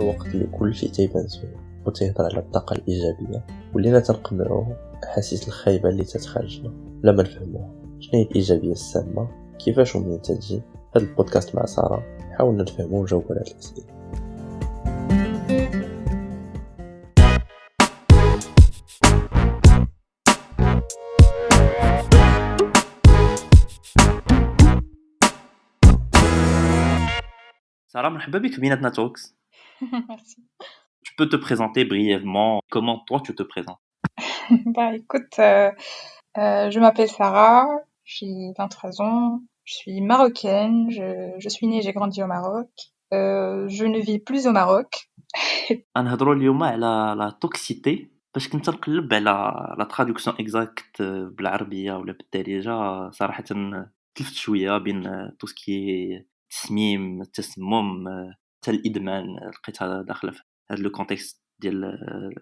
الوقت اللي كلشي تيبان زوين وتيهضر على الطاقة الإيجابية ولينا تنقمعو أحاسيس الخايبة اللي تتخرجنا بلا ما نفهموها. شنو هي الإيجابية السامة؟ كيفاش ومنين تجي؟ هذا البودكاست مع سارة حاولنا نفهمو ونجاوبو على هاد الأسئلة. Sarah, مرحبا بك في بيناتنا توكس. Merci. Tu peux te présenter brièvement. Comment toi tu te présentes? Bah écoute, je m'appelle Sarah, j'ai 23 ans, je suis marocaine, je suis née et j'ai grandi au Maroc. Je ne vis plus au Maroc. غنهضروا اليوم على لا توكسيتي باش كنت نقلب على لا تراديكسيون اكزاكت بالعربيه ولا بالدارجه. صراحه تلفت شويه بين تو سكي التسميم التسمم حتى الادمان لقيتها داخله في هذا لو كونتكست ديال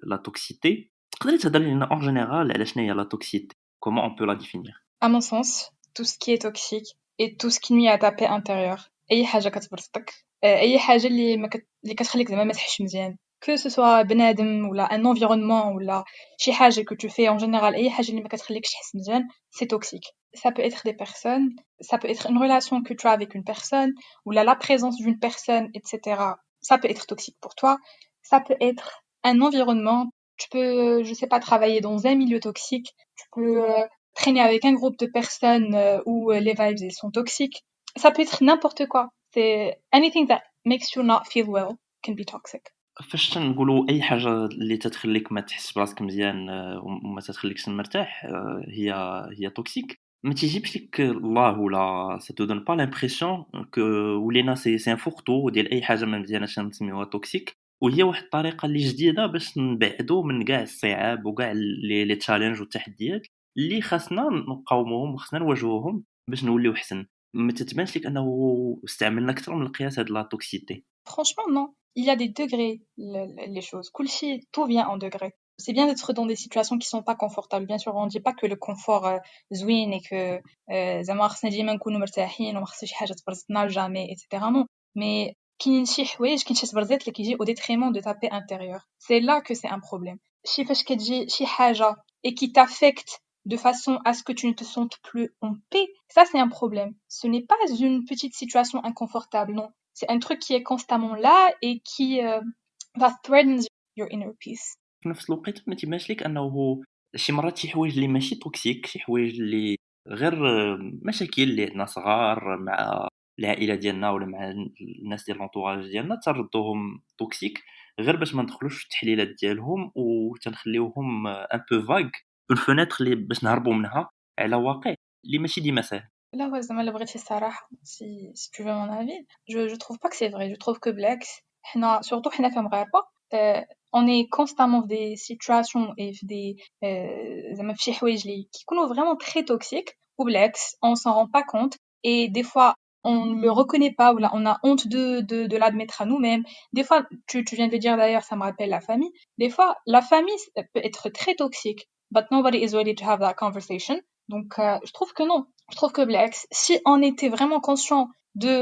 لا توكسيتي. تقدري تهضري لنا اون جينيرال على شنو هي لا توكسيتي؟ كومون اون بو لا ديفينير؟ À mon sens, tout ce qui est toxique et tout ce qui nuit à ta paix intérieure. أي حاجة كتبرزطك، أي حاجة اللي كتخليك زعما ما تحسش مزيان. Que ce soit بنادم ولا un environnement ولا شي حاجة que tu fais en général أي حاجة اللي ما كتخليكش تحس مزيان c'est toxique. Ça peut être des personnes, ça peut être une relation que tu as avec une personne ou la présence d'une personne, etc. Ça peut être toxique pour toi. Ça peut être un environnement. Tu peux, je sais pas, travailler dans un milieu toxique. Tu peux traîner avec un groupe de personnes où les vibes elles sont toxiques. Ça peut être n'importe quoi. C'est anything that makes you not feel well can be toxic. فاش تنقولوا اي حاجه اللي تتخليك ما تحس براسك مزيان وما تتخليكش مرتاح هي توكسيك. ما تيجيبش لك الله ولا سا تو دون با لامبريسيون كو ولينا سي ان فورتو ديال اي حاجه ما مزياناش نسميوها توكسيك، وهي واحد الطريقه اللي جديده باش نبعدوا من كاع الصعاب وكاع لي تشالنج والتحديات اللي خاصنا نقاوموهم وخاصنا نواجهوهم باش نوليو حسن. ما تتبانش لك انه استعملنا اكثر من القياس هاد لا توكسيتي؟ Franchement, non. Il y a des degrés, les choses. Kulchi, tout vient en degrés. C'est bien d'être dans des situations qui sont pas confortables. Bien sûr, on dit pas que le confort زوين et que زعما خصنا ديما نكونوا مرتاحين وما خصش شي حاجه تبرزطنا jamais etc. non. Mais كاين شي حوايج كاين شي تبرزيط اللي كيجي au détriment de ta paix intérieure. C'est là que c'est un problème. شي فاش كتجي شي حاجه et qui t'affecte de façon à ce que tu ne te sentes plus en paix, ça c'est un problème. Ce n'est pas une petite situation inconfortable, non. C'est un truc qui est constamment là et qui that threatens your inner peace. في نفس الوقت ما تيبانش لك انه شي مرات شي حوايج اللي ماشي توكسيك، شي حوايج اللي غير مشاكل اللي عندنا صغار مع العائله ديالنا ولا مع الناس ديال لونطوراج ديالنا تردوهم توكسيك غير باش ما ندخلوش في التحليلات ديالهم وتنخليوهم ان بو فاغ اون فونيتر اللي باش نهربوا منها على واقع اللي ماشي ديما ساهل. Là, ouais, زعما la vérité الصراحة, si tu veux mon avis, je trouve pas que c'est vrai. Je trouve que Blacks, surtout حنا كمغاربة, on est constamment في des situations et في des زعما في شي حوايج اللي كيكونوا vraiment très toxiques ou Blacks, on s'en rend pas compte et des fois on ne le reconnaît pas ou là on a honte de l'admettre à nous-mêmes. Des fois, tu viens de le dire d'ailleurs, ça me rappelle la famille. Des fois, la famille peut être très toxique, but nobody is ready to have that conversation. Donc, je trouve que non. Je trouve que Blacks, si on était vraiment conscient de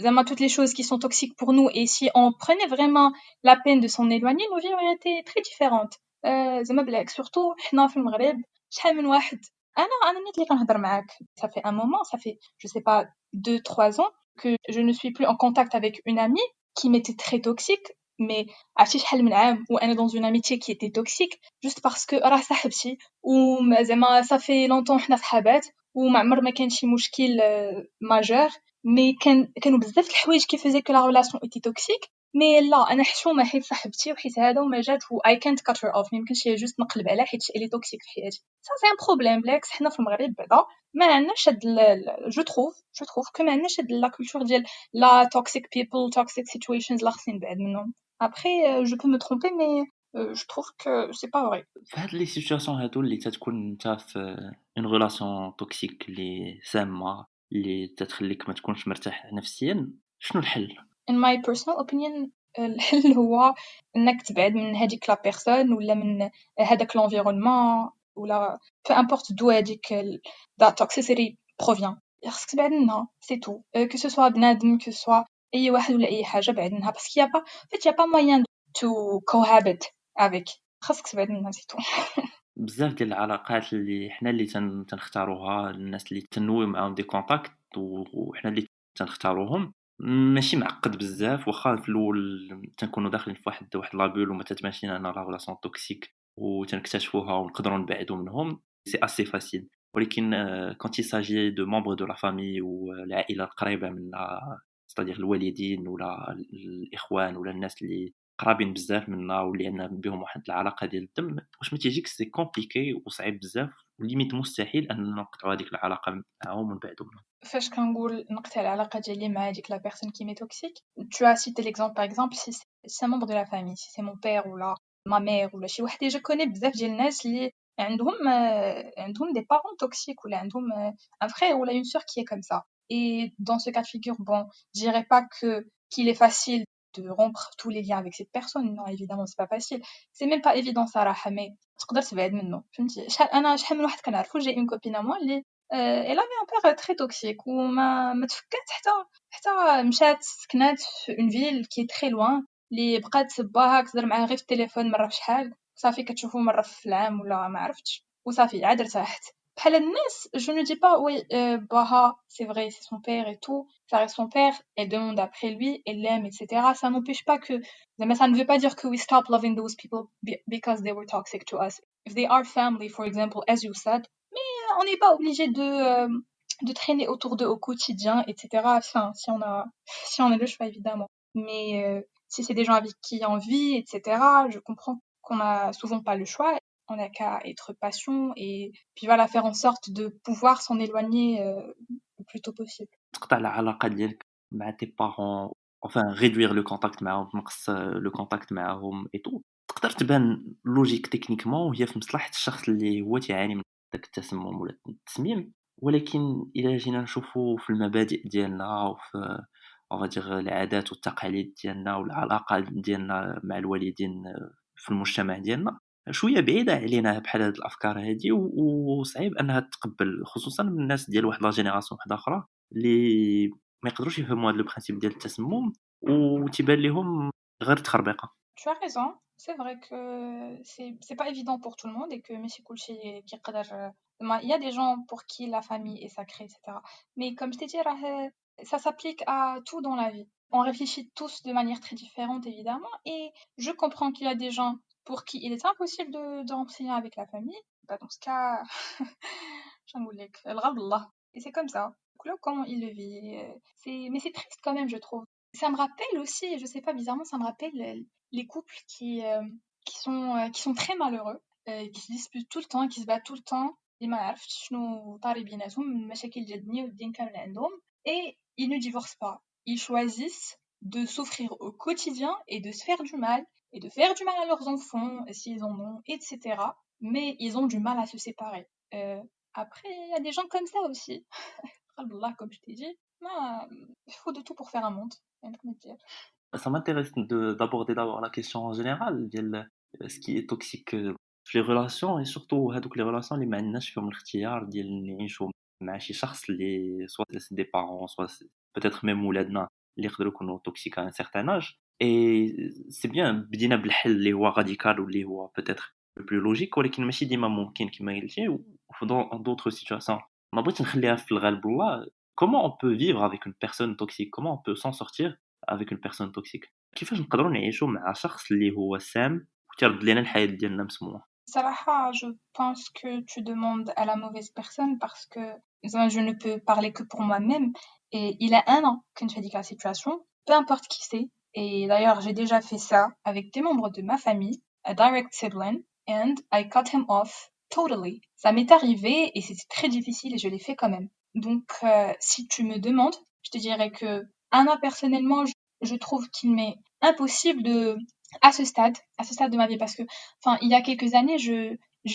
zama toutes les choses qui sont toxiques pour nous et si on prenait vraiment la peine de s'en éloigner, nos vies auraient été très différentes. Zama Blacks, surtout حنا في المغرب شحال من واحد انا نيت اللي كنهضر معاك. Ça fait un moment, ça fait je sais pas 2-3 ans que je ne suis plus en contact avec une amie qui m'était très toxique. Mais عرفتي شحال من عام وانا dans une amitié qui était toxique juste parce que راه صاحبتي وزعما ça fait longtemps حنا صحابات وما عمر ما كان شي مشكل ماجور. مي كانوا بزاف الحوايج qui faisaient que la relation était toxique. مي لا انا حشومه حيت صاحبتي وحيت هذا وما جات و I can't cut her off. ميمكنش جوست نقلب عليها حيت elle est toxique في حياتي. Ça c'est un problème. بالعكس حنا في المغرب بعدا ما عندناش هاد je trouve que ما عندناش هاد la culture ديال la toxic people toxic situations لا خصني نبعد منهم. Après je peux me tromper mais je trouve que c'est pas vrai. في هاد لي سيتوياسيون هادو اللي تتكون نتا في اون ريلاسيون توكسيك اللي سامه اللي تتخليك ما تكونش مرتاح نفسيا، شنو الحل؟ In my personal opinion الحل هو انك تبعد من هذيك لا بيرسون ولا من هذاك l'environnement ولا peu importe d'où هذيك that toxicity provient. خصك تبعد منها c'est tout. Que ce soit بنادم que ce soit اي واحد ولا اي حاجه بعد منها باسكو يا با فيت يا با موين تو كوهابيت افيك خاصك تبعد منها سيتو. بزاف ديال العلاقات اللي حنا اللي تنختاروها، الناس اللي تنويو معاهم دي كونتاكت وحنا اللي تنختاروهم، ماشي معقّد بزاف. واخا في الأول تنكونوا داخلين في واحد لا bulle وما تتبانش لينا لا relation toxique وتنكتشفوها ونقدروا نبعدوا منهم، c'est assez facile. ولكن quand il s'agit de membres de la famille والعائلة القريبة منا، c'est-à-dire الوالدين ولا الإخوان ولا الناس اللي قرابين بزاف منا واللي عندنا بهم واحد العلاقة ديال الدم، واش ما تيجيكش سي compliqué وصعيب بزاف وليميت مستحيل أننا نقطعوا هذيك العلاقة معاهم ونبعدوا منهم. فاش كنقول نقطع العلاقه ديالي مع هذيك لا personne qui m'est toxique, tu as cité l'exemple par exemple si c'est un membre de la famille, si c'est mon père ou là ma mère ولا شي واحد déjà connaît بزاف ديال الناس اللي عندهم des parents toxiques ولا عندهم un frère ou là une sœur qui est comme ça. Et dans ce cas de figure, bon, je dirais pas qu'il est facile de rompre tous les liens avec cette personne. Non, évidemment, c'est pas facile. C'est même pas évident صراحة, mais تقدر تبعد منه. فهمتي شحال من واحد كنعرفو, j'ai une copine à moi اللي elle avait un père très toxique وما تفكات حتى مشات سكنات في une ville qui est très loin اللي بقات باها كتهضر معاه غير في التليفون مرة في شحال صافي كتشوفو مرة في العام ولا ما عرفتش وصافي عاد ارتاحت بحال الناس. Je ne dis pas oui باها c'est vrai c'est son père et tout, ça reste son père, elle demande après lui, elle l'aime etc. Ça n'empêche pas que ça ne veut pas dire que we stop loving those people because they were toxic to us. If they are family for example as you said, on n'est pas obligé de traîner autour d'eux au quotidien, etc. Enfin, si on a le choix, évidemment. Mais si c'est des gens avec qui on vit, etc., je comprends qu'on n'a souvent pas le choix. On n'a qu'à être patient et puis voilà, faire en sorte de pouvoir s'en éloigner le plus tôt possible. تقطع العلاقة ديالك مع tes parents، enfin réduire le contact معاهم، تنقص le contact معاهم et tout، تقدر تبان لوجيك تكنيكمون وهي في مصلحة الشخص اللي هو تيعاني من داك التسمم ولا التسميم. ولكن إلا جينا نشوفو في المبادئ ديالنا وفي on va dire العادات والتقاليد ديالنا والعلاقة ديالنا مع الوالدين في المجتمع ديالنا، شوية بعيدة علينا بحال هاد الأفكار هادي وصعيب أنها تتقبل، خصوصًا من الناس ديال واحد لا جينيراسيون واحدة أخرى اللي ما يقدروش يفهموا هاد لو برانسيپ ديال التسمم وتيبان ليهم غير تخربيقة. Tu as raison, c'est vrai que c'est pas évident pour tout le monde et que ماشي كلشي كيقدر. Il y a des gens pour qui la famille est sacrée, etc. Mais comme je t'ai dit, ça s'applique à tout dans la vie. On réfléchit tous de manière très différente, évidemment, et je comprends qu'il y a des gens pour qui il est impossible de rompre avec la famille. Bah, dans ce cas, et c'est comme ça. Comment il le vit. Mais c'est triste quand même, je trouve. Ça me rappelle aussi, je sais pas, bizarrement, ça me rappelle les couples qui sont très malheureux, qui se disputent tout le temps, qui se battent tout le temps. Et ils ne divorcent pas. Ils choisissent de souffrir au quotidien et de se faire du mal, et de faire du mal à leurs enfants, s'ils en ont, etc. Mais ils ont du mal à se séparer. Après, il y a des gens comme ça aussi. Comme je t'ai dit, il faut de tout pour faire un monde. Ça m'intéresse d'aborder d'abord la question en général ديال ce qui est toxique في les relations et surtout هادوك les relations اللي ما عندناش فيهم الاختيار ديال نعيشوا مع شي شخص اللي soit c'est des parents soit peut-être même ولادنا اللي يقدروا يكونوا toxiques à un certain âge. Et c'est bien بدينا بالحل اللي هو radical واللي هو peut-être le plus logique، ولكن ماشي ديما ممكن كما قلتي وفي d'autres situations ما بغيتش نخليها في الغالب والله. Comment on peut vivre avec une personne toxique? Comment on peut s'en sortir avec une personne toxique؟ كيفاش نقدروا نعيشوا مع شخص اللي هو سام وتيرد لينا الحياة ديالنا مسمومة؟ Sarah, je pense que tu demandes à la mauvaise personne parce que je ne peux parler que pour moi-même. Et il y a 1 an que je fais la situation, peu importe qui c'est. Et d'ailleurs, j'ai déjà fait ça avec des membres de ma famille, a direct sibling, and I cut him off totally. Ça m'est arrivé et c'était très difficile et je l'ai fait quand même. Donc, si tu me demandes, je te dirais que Anna, personnellement, je trouve qu'il m'est impossible à ce stade de ma vie, parce que, enfin, il y a quelques années, je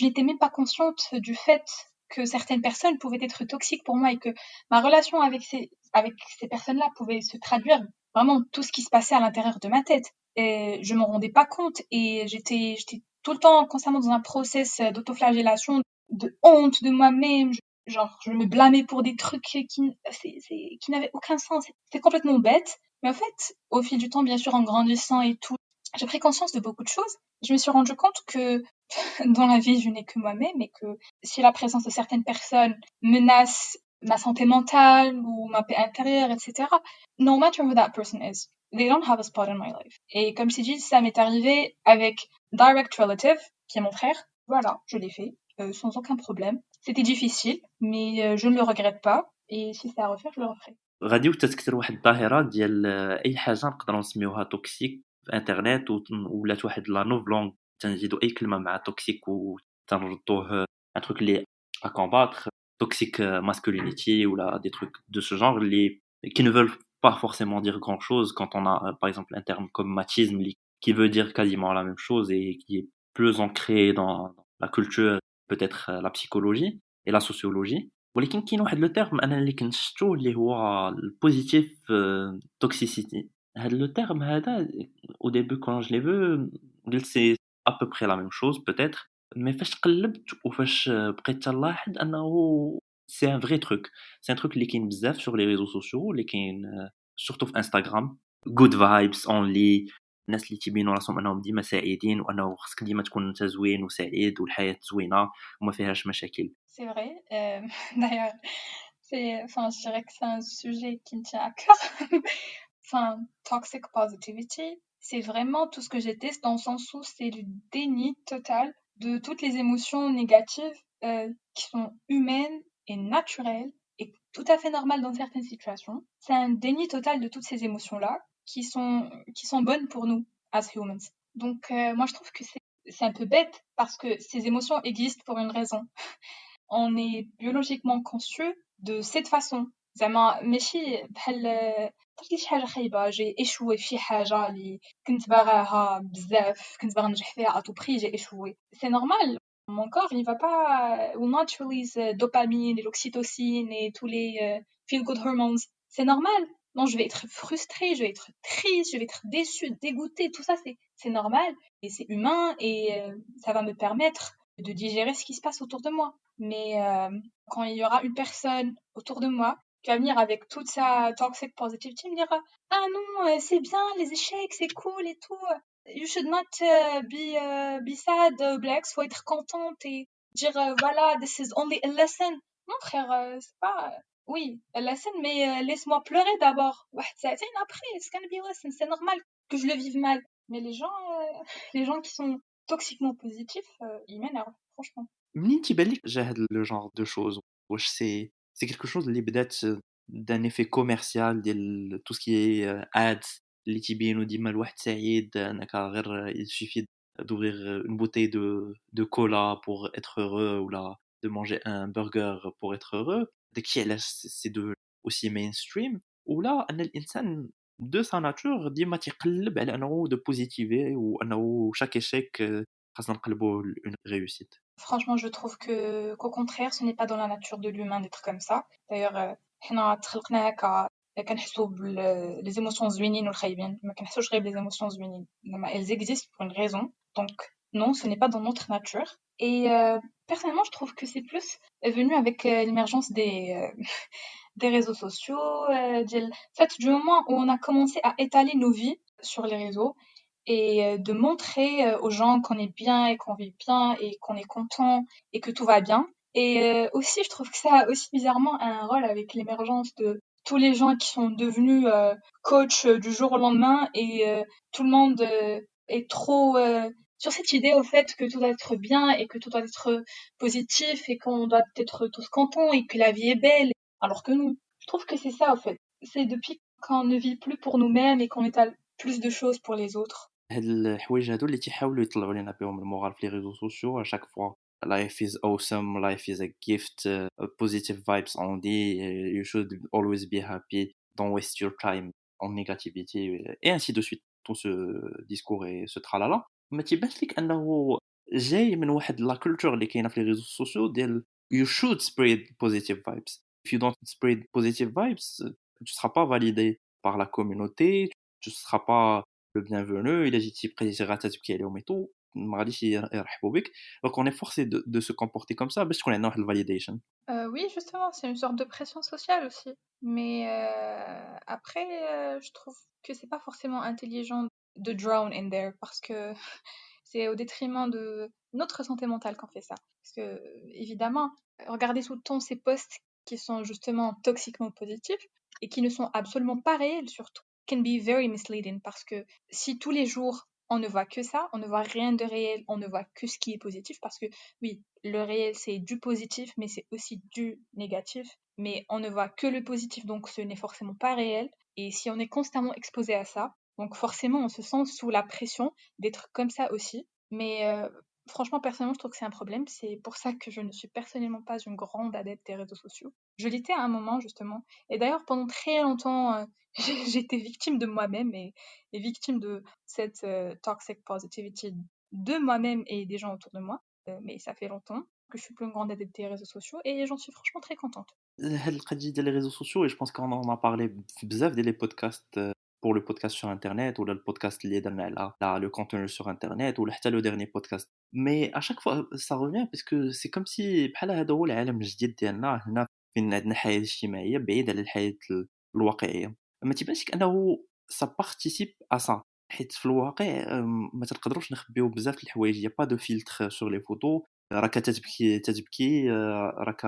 n'étais même pas consciente du fait que certaines personnes pouvaient être toxiques pour moi et que ma relation avec ces personnes-là pouvait se traduire vraiment tout ce qui se passait à l'intérieur de ma tête. Et je m'en rendais pas compte et j'étais tout le temps constamment dans un process d'autoflagellation, de honte de moi-même. Genre, je me blâmais pour des trucs qui n'avaient aucun sens. C'était complètement bête. Mais en fait, au fil du temps, bien sûr, en grandissant et tout, j'ai pris conscience de beaucoup de choses. Je me suis rendu compte que dans la vie, je n'ai que moi-même et que si la présence de certaines personnes menace ma santé mentale ou ma paix intérieure, etc., no matter who that person is, they don't have a spot in my life. Et comme je t'ai dit, ça m'est arrivé avec direct relative, qui est mon frère. Voilà, je l'ai fait, sans aucun problème. C'était difficile, mais je ne le regrette pas. Et si c'est à refaire, je le referai. غادي وتتكثر واحد الظاهرة ديال أي حاجة نقدروا نسميوها توكسيك في الانترنت ولات واحد لا نوفلونغ تنزيدو أي كلمة مع توكسيك وتنردوه ان تروك لي à combattre toxic masculinity ou là des trucs de ce genre qui ne veulent pas forcément dire grand chose quand on a par exemple un terme comme machisme qui veut dire quasiment la même chose et qui est plus ancré dans la culture peut-être la psychologie et la sociologie. ولكن كاين واحد لو تيرم أنا اللي كنت شفتو اللي هو الpositive toxicity. هاد لو تيرم هذا au début quand je l'ai vu قلت c'est à peu près la même chose peut-être mais فاش قلبت وفاش بقيت تنلاحظ أنه c'est un vrai truc. C'est un truc اللي كاين بزاف sur les réseaux sociaux اللي كاين surtout في Instagram. Good vibes only. الناس اللي تيبينوا راسهم أنهم ديما سعيدين وأنه خصك ديما تكون أنت زوين وسعيد والحياة زوينة وما فيهاش مشاكل. C'est vrai. D'ailleurs, enfin, je dirais que c'est un sujet qui me tient à cœur. Enfin, toxic positivity, c'est vraiment tout ce que je déteste dans le sens où c'est le déni total de toutes les émotions négatives qui sont humaines et naturelles et tout à fait normales dans certaines situations. C'est un déni total de toutes ces émotions-là qui sont bonnes pour nous as humans. Donc moi je trouve que c'est un peu bête parce que ces émotions existent pour une raison. On est biologiquement conçu de cette façon. زعما ماشي بحال طرات لي شي حاجة خايبة جي échoué في شي حاجة اللي كنت باغاها بزاف كنت باغا ننجح فيها à tout prix j'ai échoué. C'est normal. Mon corps il va pas will not release dopamine et l'oxytocine et tous les feel good hormones. C'est normal. Non, je vais être frustrée, je vais être triste, je vais être déçue, dégoûtée, tout ça c'est normal et c'est humain et ça va me permettre de digérer ce qui se passe autour de moi. Mais quand il y aura une personne autour de moi qui va venir avec toute sa toxic positivity me dira ah non c'est bien les échecs c'est cool et tout you should not be sad Blex faut être contente et dire voilà this is only a lesson. Non frère c'est pas oui a lesson mais laisse-moi pleurer d'abord واحد ساعتين après it's gonna be a lesson. C'est normal que je le vive mal mais les gens qui sont toxiquement positifs ils m'énervent franchement. منين تيبان لك جا هاد لو جونغ دو شوز واش سي كيلكو شوز اللي بدات دان ايفي كوميرسيال ديال تو سكي ادز اللي تيبينوا ديما الواحد سعيد انك غير il suffit d'ouvrir une bouteille de cola pour être heureux ou là de manger un burger pour être heureux داكشي علاش سي دو aussi mainstream ولا ان الانسان de sa nature ديما تيقلب على انه دو بوزيتيفي وانه شاك ايشيك خاصنا نقلبوه une réussite. Franchement, je trouve qu'au contraire, ce n'est pas dans la nature de l'humain d'être comme ça. D'ailleurs, حنا تخلقنا هكا كنحسوا les émotions زوينين والخايبين ما كنحسوش غير les émotions زوينين زعما elles existent pour une raison. Donc non, ce n'est pas dans notre nature. Et personnellement, je trouve que c'est plus venu avec l'émergence des réseaux sociaux, en fait, du moment où on a commencé à étaler nos vies sur les réseaux et de montrer aux gens qu'on est bien et qu'on vit bien et qu'on est content et que tout va bien. Et aussi, je trouve que ça a aussi bizarrement un rôle avec l'émergence de tous les gens qui sont devenus coach du jour au lendemain et tout le monde est trop sur cette idée au fait que tout doit être bien et que tout doit être positif et qu'on doit être tous contents et que la vie est belle alors que non. Je trouve que c'est ça au fait. C'est depuis qu'on ne vit plus pour nous-mêmes et qu'on étale plus de choses pour les autres. هاد الحوايج هادو اللي تيحاولوا يطلعوا لينا بهم المورال في لي ريزو سوسيو à chaque fois life is awesome life is a gift positive vibes only you should always be happy don't waste your time en négativité et ainsi de suite tout ce discours et ce tralala ما تيبانش لك انه جاي من واحد لا كولتور اللي كاينه في لي ريزو سوسيو ديال you should spread positive vibes if you don't spread positive vibes tu seras pas validé par la communauté tu seras pas le bienvenu إلا جيتي بقيتي غير تتبكي عليهم et tout ما غاديش يرحبوا بك. دونك on est forcé de se comporter comme ça باش تكون عندنا واحد الvalidation. Oui, justement, c'est une sorte de pression sociale aussi. Mais après, je trouve que c'est pas forcément intelligent de drown in there parce que c'est au détriment de notre santé mentale qu'on fait ça. Parce que, évidemment, regardez tout le temps ces posts qui sont justement toxiquement positifs et qui ne sont absolument pas réels, surtout, can be very misleading parce que si tous les jours on ne voit que ça, on ne voit rien de réel, on ne voit que ce qui est positif parce que oui, le réel c'est du positif, mais c'est aussi du négatif. Mais on ne voit que le positif, donc ce n'est forcément pas réel. Et si on est constamment exposé à ça, donc forcément on se sent sous la pression d'être comme ça aussi. Mais franchement, personnellement, je trouve que c'est un problème. C'est pour ça que je ne suis personnellement pas une grande adepte des réseaux sociaux. Je l'étais à un moment, justement. Et d'ailleurs, pendant très longtemps, j'étais victime de moi-même et victime de cette toxic positivity de moi-même et des gens autour de moi. Mais ça fait longtemps que je suis plus une grande adepte des réseaux sociaux et j'en suis franchement très contente. هاد القضية ديال les réseaux sociaux et je pense qu'on en a parlé في بزاف ديال les podcasts pour le podcast sur internet ولا البودكاست اللي درنا على le contenu sur internet ولا حتى le dernier podcast. Mais à chaque fois ça revient parce que c'est comme si بحال هذا هو العالم الجديد ديالنا هنا فين عندنا حياة اجتماعية بعيد على الحياة الواقعية. ما تيبانش لك انه ça participe à ça حيت في الواقع ما تنقدروش نخبيو بزاف د الحوايج. يا با دو فيلتر سور لي فوتو، راك تتبكي راك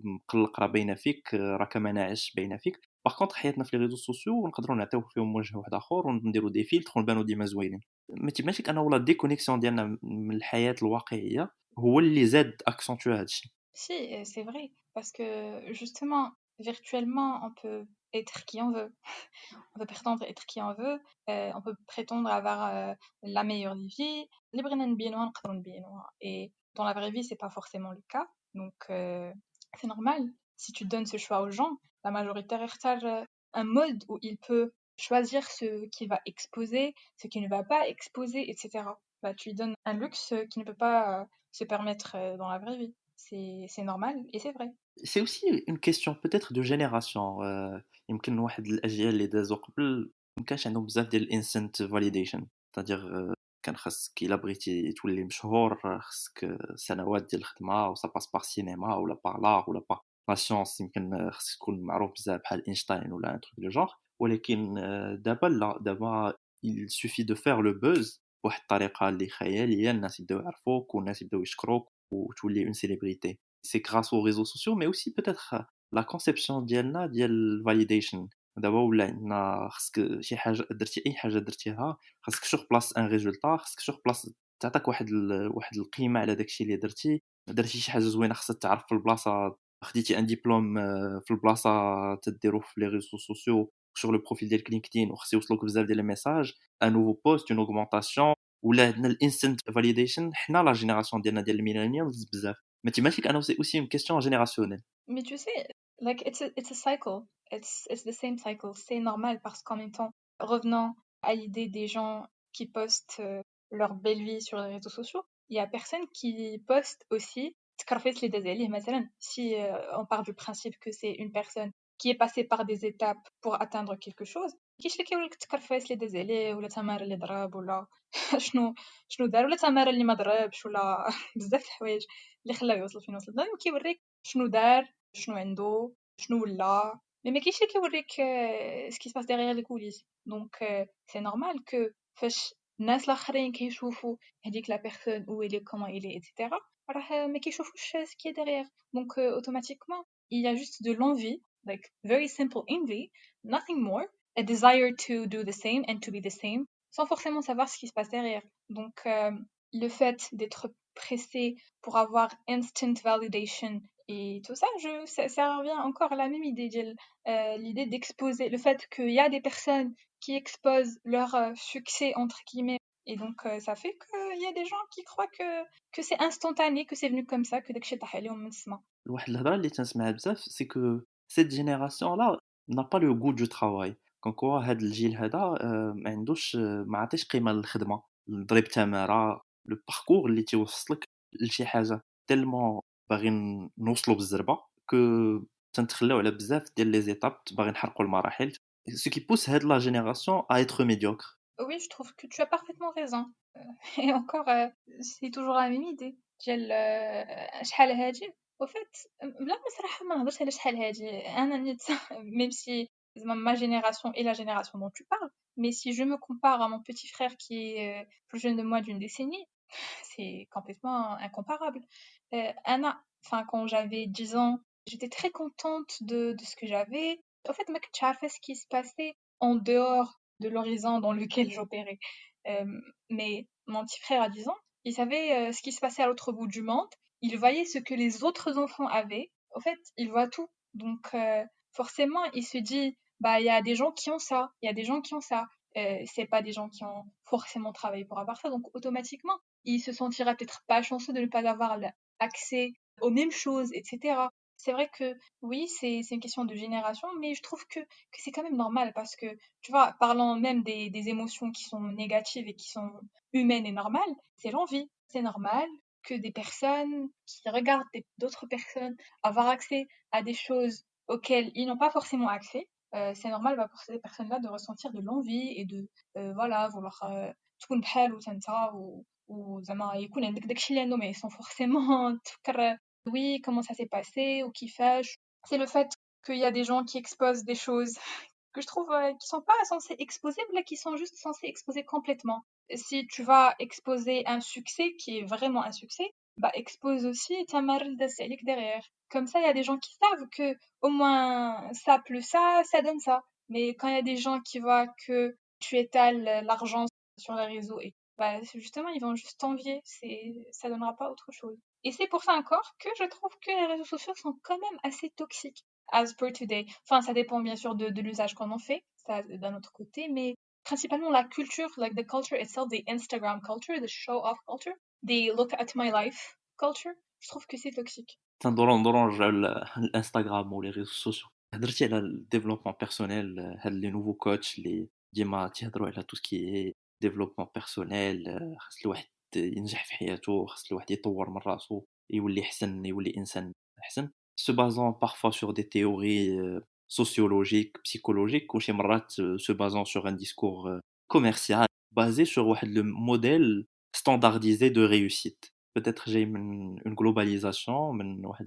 مقلق راه باينه فيك، راك ما ناعش باينه فيك. باغ كونطخ حياتنا في لي ريزو سوسيو نقدروا نعطيو فيهم وجه واحد اخر ونديروا دي فيلتر ونبانوا ديما زوينين. ما تيبانش لك انه لا ديكونيكسيون ديالنا من الحياه الواقعيه هو اللي زاد اكسنتوي هذا الشيء. Si, c'est vrai, parce que justement, virtuellement, on peut être qui on veut. On peut prétendre être qui on veut, on peut prétendre avoir la meilleure des vies. Les brennan bien et dans la vraie vie, c'est pas forcément le cas. Donc, c'est normal. Si tu donnes ce choix aux gens, la majorité reste un mode où il peut choisir ce qu'il va exposer, ce qu'il ne va pas exposer, etc. Bah, tu lui donnes un luxe qu'il ne peut pas se permettre dans la vraie vie. C'est normal et c'est vrai. C'est aussi une question peut-être de génération. يمكن واحد الأجيال اللي دازوا قبل مكانش عندهم بزاف ديال الانستنت فاليديشن. c'est-à-dire كان خاصك إلا بغيتي تولي مشهور خاصك سنوات ديال الخدمة وسا باس باغ سينما ولا باغ لار ولا باغ لا سيونس. يمكن خاصك تكون معروف بزاف بحال اينشتاين ولا ان تروك دو جونغ. ولكن دابا لا، دابا il suffit de faire le buzz بواحد الطريقة اللي خيالية، الناس يبداو يعرفوك والناس يبداو يشكروك وتولي اون سيليبريتي. C'est grâce aux réseaux sociaux mais aussi peut-être la conception ديالنا ديال validation. دابا ولا عندنا خاصك شي حاجه درتي، اي حاجه درتيها خاصك سور بلاص ان ريزولتا، خاصك سور بلاص تعطيك واحد القيمه على داكشي اللي درتي شي حاجه زوينه خاصها تعرف في البلاصه. خديتي ان ديبلوم في البلاصه تديروه في لي ريزو سوسيو سور لو بروفيل ديال لينكدين وخص يوصلوك بزاف ديال لي ميساج ان نوفو بوست اون اوغمونطاسيون. ولا عندنا الانستنت فاليديشن حنا لا جينيراسيون ديالنا ديال الميلينيالز بزاف. ما تيبانش لك انه سي اوسي اون كيستيون جينيراسيونيل. Mais tu sais, like it's a cycle. It's the same cycle. C'est normal parce qu'en même temps, revenant à l'idée des gens qui postent leur belle vie sur les réseaux sociaux, il y a personne qui poste aussi تكرفيت لي دازاليه مثلا. Si on part du principe que c'est une personne qui est passée par des étapes pour atteindre quelque chose, كاينش اللي كيقول لك تكرفيت لي دازاليه ولا تمارا اللي ضرب ولا شنو دار ولا تمارا اللي ما ضربش ولا بزاف د الحوايج اللي خلاو يوصل فين وصل. دائما كيوريك شنو دار، شنو عنده، شنو ولا. ما كاينش اللي كيوريك ce qui se passe derrière les coulisses. Donc c'est normal que فاش الناس الاخرين كيشوفوا هذيك لا بيرسون où elle est, comment elle est, etc. راه ما كيشوفوش ce qui est derrière. Donc automatiquement il y a juste de l'envie, like very simple envy, nothing more, a desire to do the same and to be the same sans forcément savoir ce qui se passe derrière. Donc le fait d'être pressé pour avoir instant validation et tout ça, ça revient encore à la même idée, l'idée d'exposer, le fait qu'il y a des personnes qui exposent leur succès entre guillemets, et donc ça fait qu'il y a des gens qui croient que c'est instantané, que c'est venu comme ça, que داكشي طاح عليهم من السما. واحد الهضره اللي تنسمعها بزاف سي كو سيت جينيراسيون لا n'a pas le goût du travail. كون كوا هاد الجيل هذا ما عندوش ما عطيش قيمه للخدمه، الضريب تماره، لو باركور اللي تيوصلك لشي حاجه تيلمون باغيين نوصلوا بالزربه كو تنتخلاو على بزاف ديال لي زيتاب باغي نحرقوا المراحل. سو كي بوس هاد لا جينيراسيون ا اتر ميديوكر. Oui, je trouve que tu as parfaitement raison. Et encore, c'est toujours la même idée. ديال شحال هادي. Au fait, بلا ما صراحة ما نهضرش على شحال هادي. أنا نيت même si ma génération est la génération dont tu parles, mais si je me compare à mon petit frère qui est plus jeune de moi d'une décennie, c'est complètement incomparable. Anna, enfin, quand j'avais 10 ans, j'étais très contente de ce que j'avais. En fait, ma fait ce qui se passait en dehors de l'horizon dans lequel j'opérais. Euh, mais mon petit frère à 10 ans, il savait ce qui se passait à l'autre bout du monde. Il voyait ce que les autres enfants avaient. En fait, il voit tout. Donc, forcément, il se dit, bah, il y a des gens qui ont ça, il y a des gens qui ont ça. C'est pas des gens qui ont forcément travaillé pour avoir ça. Donc, automatiquement, il se sentira peut-être pas chanceux de ne pas avoir accès aux mêmes choses, etc. C'est vrai que oui, c'est une question de génération, mais je trouve que c'est quand même normal parce que, tu vois, parlant même des émotions qui sont négatives et qui sont humaines et normales, c'est l'envie. C'est normal que des personnes qui regardent d'autres personnes avoir accès à des choses auxquelles ils n'ont pas forcément accès, c'est normal bah, pour ces personnes-là de ressentir de l'envie et de voilà vouloir تكون بحال وتنتا وزعما يكون عندك داكشي اللي عندهم sans forcément تفكر oui comment ça s'est passé ou كيفاش. C'est le fait qu'il y a des gens qui exposent des choses que je trouve qui sont pas censés exposer mais qui sont juste censés exposer complètement. Si tu vas exposer un succès qui est vraiment un succès, bah expose aussi ta marque derrière. Comme ça, il y a des gens qui savent que au moins ça plus ça donne ça. Mais quand il y a des gens qui voient que tu étales l'argent sur les réseaux et bah justement ils vont juste t'envier, ça donnera pas autre chose. Et c'est pour ça encore que je trouve que les réseaux sociaux sont quand même assez toxiques as per today. Enfin, ça dépend bien sûr de l'usage qu'on en fait, ça d'un autre côté, mais principalement la culture, like the culture itself, the Instagram culture, the show off culture, the look at my life culture, je trouve que c'est toxique. تندورونج على الانستغرام ولي ريزو سوسيو. هضرتي على الديفلوبمون بيرسونيل، هاد لي نوفو كوتش اللي ديما تيهضروا على تو سكي ديفلوبمون بيرسونيل، خاص الواحد ينجح في حياته، خاص الواحد يطور من راسو، يولي حسن، يولي انسان احسن، se basant parfois sur des théories sociologiques, psychologiques, ou شي مرات se basant sur un discours commercial basé sur واحد le modèle standardisé de réussite. Peut-être j'ai une globalisation,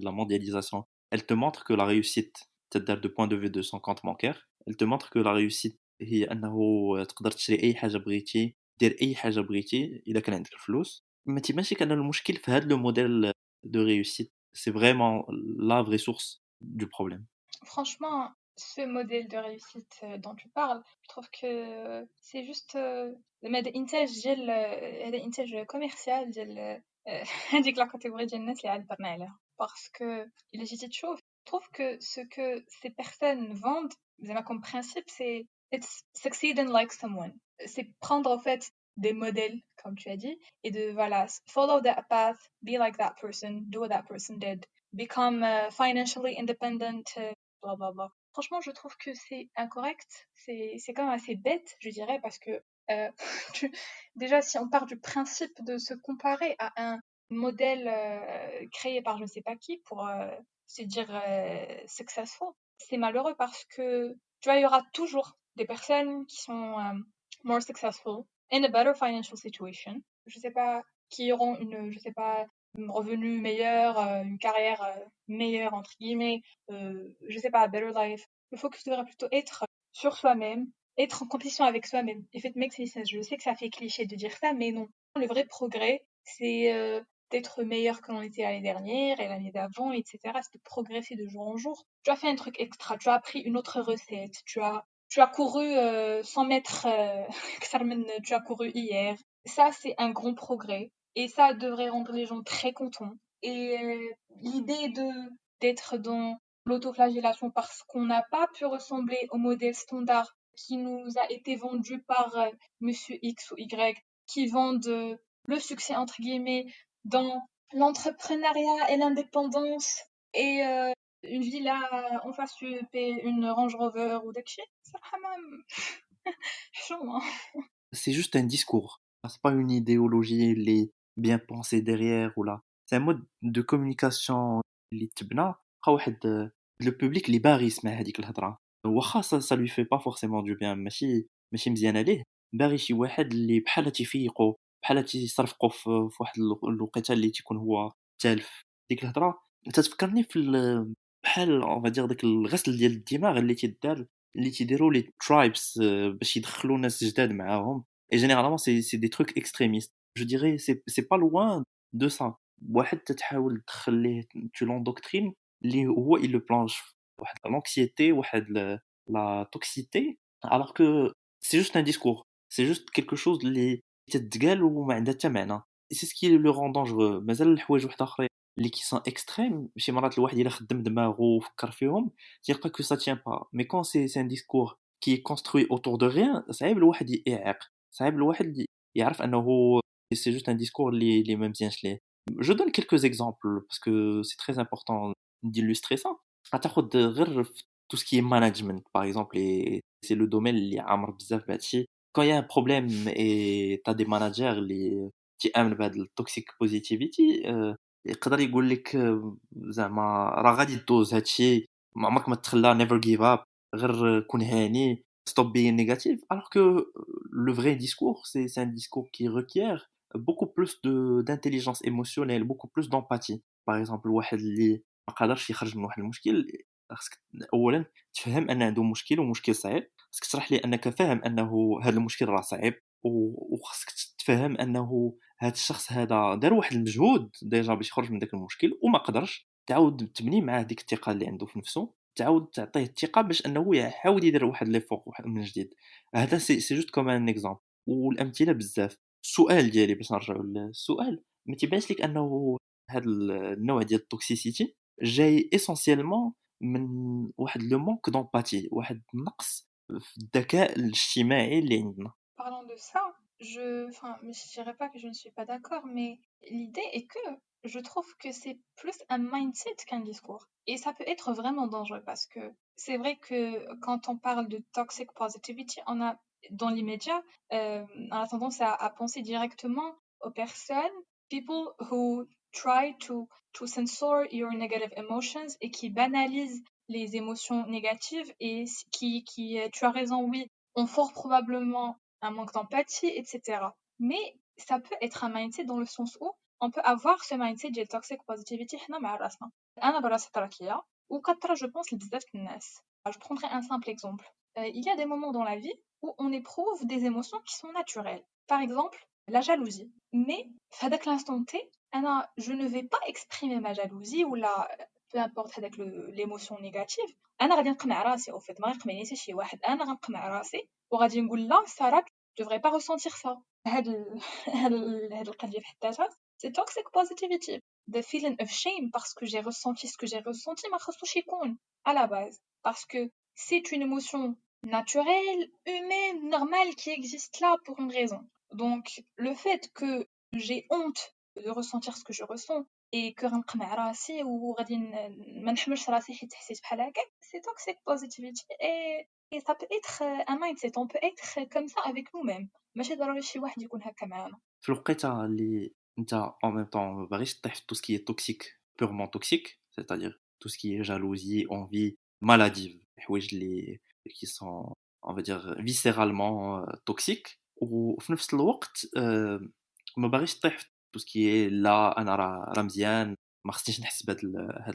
la mondialisation. Elle te montre que la réussite, c'est-à-dire de point de vue de son compte bancaire, elle te montre que la réussite هي انه تقدر تشري اي حاجه بغيتي، دير اي حاجه بغيتي اذا كان عندك الفلوس. ما تيبانش لك ان المشكل في هذا لو موديل دو ريوسيت، سي فريمون لا فري سورس دو بروبليم. Franchement, ce modèle de réussite dont tu parles, je trouve que c'est juste هذا إنتاج commercial ديال هذيك la catégorie ديال الناس اللي عبرنا عليها. Parce que إلا جيتي تشوف, je trouve que ce que ces personnes vendent, زعما comme principe, c'est it's succeeding like someone. C'est prendre en fait des modèles, comme tu as dit, et de voilà, follow that path, be like that person, do what that person did, become financially independent, bla bla bla. Franchement, je trouve que c'est incorrect. C'est quand même assez bête, je dirais, parce que euh, déjà, si on part du principe de se comparer à un modèle créé par je ne sais pas qui pour se dire successful, c'est malheureux parce que tu vois, il y aura toujours des personnes qui sont more successful in a better financial situation. Je sais pas, qui auront je sais pas, un revenu meilleur, une carrière meilleure entre guillemets, je sais pas, better life. Le focus devrait plutôt être sur soi-même, être en compétition avec soi-même. If it makes any sense, je sais que ça fait cliché de dire ça, mais non. Le vrai progrès, c'est d'être meilleur que l'on était l'année dernière et l'année d'avant, etc. C'est de progresser de jour en jour. Tu as fait un truc extra, tu as appris une autre recette, tu as couru 100 mètres, tu as couru hier. Ça, c'est un grand progrès. Et ça devrait rendre les gens très contents. Et l'idée d'être dans l'autoflagellation parce qu'on n'a pas pu ressembler au modèle standard qui nous a été vendu par Monsieur X ou Y, qui vendent le succès entre guillemets dans l'entrepreneuriat et l'indépendance et une villa en face une Range Rover ou داكشي صراحة ما chaud hein. C'est juste un discours, c'est pas une idéologie اللي bien pensée derrière ou là. C'est un mode de communication اللي تبنى بقى واحد le public اللي باغي يسمع هذيك الهضره، واخا ça lui fait pas forcément du bien، ماشي مزيانه ليه، باغي شي واحد اللي بحال تيفيقو، بحال تيصرفقو في واحد الوقيته اللي تيكون هو تالف. ديك الهضرة تتفكرني في بحال on va dire داك الغسل ديال الدماغ اللي تيدار، اللي تيديروا les tribes باش يدخلوا ناس جداد معاهم et généralement c'est des trucs extrémistes. Je dirais c'est pas loin de ça. واحد تتحاول تدخل ليه tu l'endoctrines اللي هو il le plonge في واحد l'anxiété واحد la toxicité alors que c'est juste un discours. C'est juste quelque chose اللي تتقال وما عندها حتى معنى. Et c'est ce qui le rend dangereux. مازال الحوايج واحد اخرين اللي qui sont extrêmes شي مرات الواحد الا خدم دماغه وفكر فيهم تلقى que ça tient pas. Mais quand c'est un discours qui est construit autour de rien صعيب الواحد يعيق، صعيب الواحد يعرف انه c'est juste un discours اللي ما مزيانش ليه. Je donne quelques exemples parce que c'est très important d'illustrer ça. غتاخد غير في tout ce qui est management par exemple et c'est le domaine اللي عامر بزاف بهادشي. Quand il y a un problème et tu as des managers اللي تيآمنوا بهاد الtoxic positivity يقدر يقول لك زعما راه غادي دوز هادشي، ما عمرك ما تخلى never give up، غير كون هاني stop being negative. Alors que le vrai discours c'est un discours qui requiert beaucoup plus d'intelligence émotionnelle, beaucoup plus d'empathie. Par exemple واحد اللي ما قادرش يخرج من واحد المشكل خاصك اولا تفهم ان عنده مشكل ومشكل صعيب، خاصك تشرح ليه انك فاهم انه هذا المشكل راه صعيب وخاصك تفهم انه هذا الشخص هذا دار واحد المجهود ديجا باش يخرج من داك المشكل وما قدرش، تعاود تبني معاه ديك الثقه اللي عنده في نفسه، تعاود تعطيه الثقه باش انه يحاول يدير واحد لي فوق واحد من جديد. هذا سي جوست كوم ان اكزامبل والامثله بزاف. السؤال ديالي باش نرجعوا للسؤال، ما تيبانش لك انه هذا النوع ديال التوكسيسيتي جاي اسونسيالمون من واحد لو مونك دومباتي، واحد النقص في الذكاء الاجتماعي اللي عندنا. Parlant de ça, je dirais pas que je ne suis pas d'accord, mais l'idée est que je trouve que c'est plus un mindset qu'un discours. Et ça peut être vraiment dangereux parce que c'est vrai que quand on parle de toxic positivity, on a dans l'immédiat, on a tendance à penser directement aux personnes, people who try to censor your negative emotions et qui banalisent les émotions négatives et tu as raison, oui, ont fort probablement un manque d'empathie, etc. Mais ça peut être un mindset dans le sens où on peut avoir ce mindset de toxic positivity حنا مع راسنا. أنا براسي تراكية وكترى je pense لبزاف الناس. Je prendrai un simple exemple. Il y a des moments dans la vie où on éprouve des émotions qui sont naturelles. Par exemple, la jalousie. Mais في هذاك l'instant T, je ne vais pas exprimer ma jalousie ou peu importe هذاك l'émotion négative. أنا غادي نقمع راسي au fait ما غيقمعني حتى شي واحد. أنا غنقمع راسي وغادي نقول لا Sarah tu devrais pas ressentir ça. هاد القضية في حد ذاتها c'est toxic positivity. The feeling of shame parce que j'ai ressenti ce que j'ai ressenti ما خصوش يكون à la base parce que c'est une émotion naturelle, humaine, normale qui existe là pour une raison. Donc le fait que j'ai honte de ressentir ce que je ressens et que غنقمع راسي وغادي ما نحملش راسي حيت حسيت بحال هكا c'est toxic positivity et ça peut être un mindset, on peut être comme ça avec nous-mêmes. ماشي ضروري شي واحد يكون هكا معانا. في الوقيته اللي انت en même temps ما باغيش تطيح في tout ce qui est toxique purement toxique c'est-à-dire tout ce qui est jalousie envie maladive الحوايج اللي qui sont on va dire viscéralement toxiques وفي نفس الوقت ما باغيش تطيح في tout ce qui est لا انا راه مزيان ما خصنيش نحس بهاد